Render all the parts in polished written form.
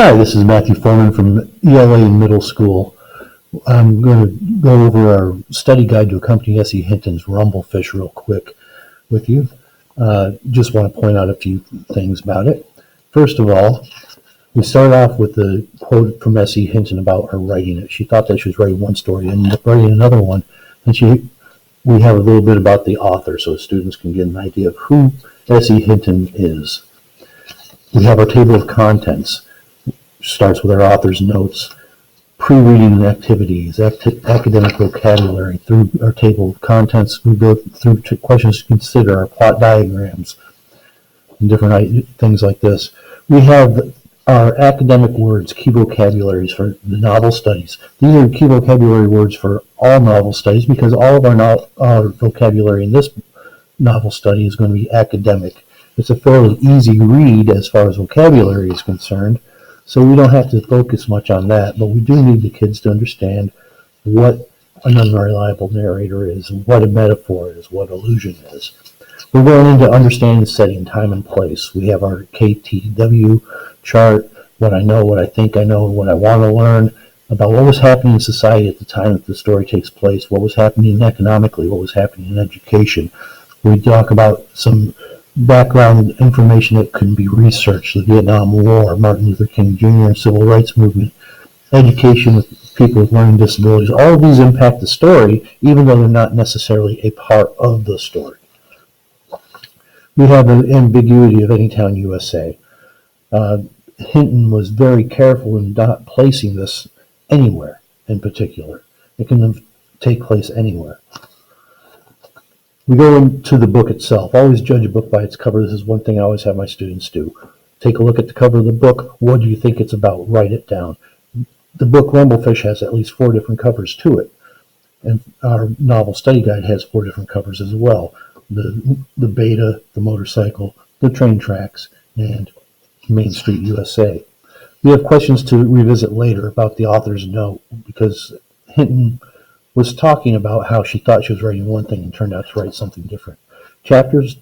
Hi, this is Matthew Foreman from ELA Middle School. I'm going to go over our study guide to accompany S.E. Hinton's Rumblefish real quick with you. Just want to point out a few things about it. First of all, we start off with the quote from S.E. Hinton about her writing it. She thought that she was writing one story and ended up writing another one. And we have a little bit about the author so students can get an idea of who S.E. Hinton is. We have our table of contents. Starts with our author's notes, pre-reading activities, academic vocabulary. Through our table of contents, we go through questions to consider, our plot diagrams, and different things like this. We have our academic words, key vocabularies for the novel studies. These are key vocabulary words for all novel studies because all of our vocabulary in this novel study is going to be academic. It's a fairly easy read as far as vocabulary is concerned. So we don't have to focus much on that, but we do need the kids to understand what an unreliable narrator is, what a metaphor is, what illusion is. We're going into understanding the setting, time, and place. We have our KTW chart, what I know, what I think I know, what I want to learn about what was happening in society at the time that the story takes place, what was happening economically, what was happening in education. We talk about some background information that can be researched, the Vietnam War, Martin Luther King Jr. and Civil Rights Movement, education with people with learning disabilities. All of these impact the story, even though they're not necessarily a part of the story. We have the ambiguity of Anytown, USA. Hinton was very careful in not placing this anywhere in particular. It can take place anywhere. We go into the book itself. Always judge a book by its cover. This is one thing I always have my students do. Take a look at the cover of the book. What do you think it's about? Write it down. The book Rumblefish has at least 4 different covers to it. And our novel study guide has 4 different covers as well. The beta, the motorcycle, the train tracks, and Main Street, USA. We have questions to revisit later about the author's note because Hinton was talking about how she thought she was writing one thing and turned out to write something different. Chapters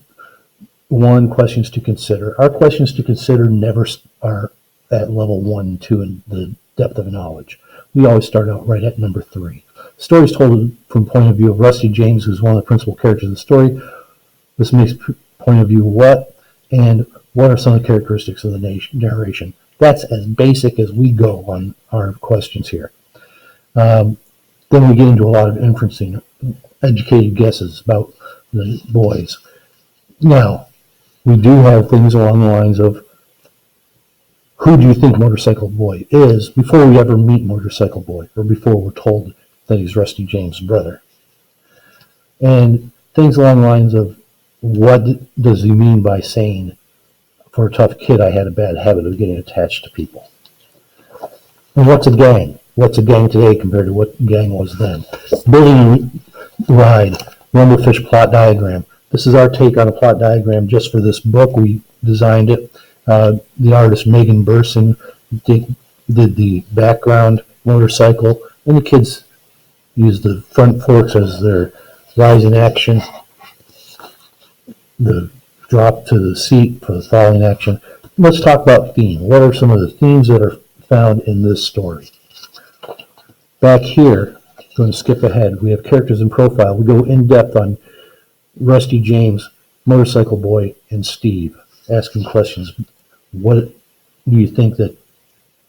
1, questions to consider. Our questions to consider never are at level 1 and 2 in the depth of knowledge. We always start out right at number 3. The story is told from the point of view of Rusty James, who's one of the principal characters of the story. This makes point of view what, and what are some of the characteristics of the narration. That's as basic as we go on our questions here. Then we get into a lot of inferencing, educated guesses about the boys. Now, we do have things along the lines of, who do you think Motorcycle Boy is before we ever meet Motorcycle Boy, or before we're told that he's Rusty James' brother? And things along the lines of, what does he mean by saying, for a tough kid, I had a bad habit of getting attached to people? And what's a gang? What's a gang today compared to what gang was then? Building a ride, Rumblefish plot diagram. This is our take on a plot diagram just for this book. We designed it. The artist Megan Burson did the background motorcycle, and the kids used the front forks as their rise in action, the drop to the seat for the falling action. Let's talk about theme. What are some of the themes that are found in this story? Back here, I'm going to skip ahead. We have characters and profile. We go in depth on Rusty James, Motorcycle Boy, and Steve, asking questions. What do you think that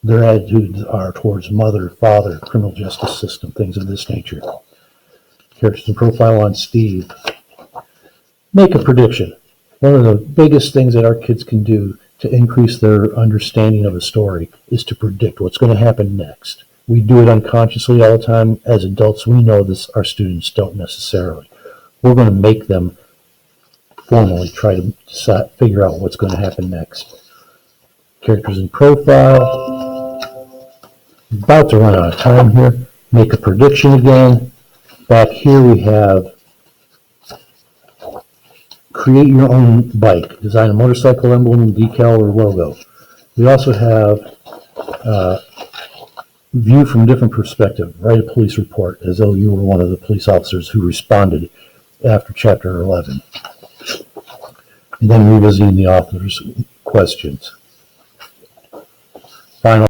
their attitudes are towards mother, father, criminal justice system, things of this nature? Characters and profile on Steve. Make a prediction. One of the biggest things that our kids can do to increase their understanding of a story is to predict what's going to happen next. We do it unconsciously all the time. As adults, we know this. Our students don't necessarily. We're going to make them formally try to figure out what's going to happen next. Characters in profile. About to run out of time here. Make a prediction again. Back here we have create your own bike. Design a motorcycle emblem, decal, or logo. We also have view from different perspective. Write a police report as though you were one of the police officers who responded after chapter 11. And then revisiting the author's questions. final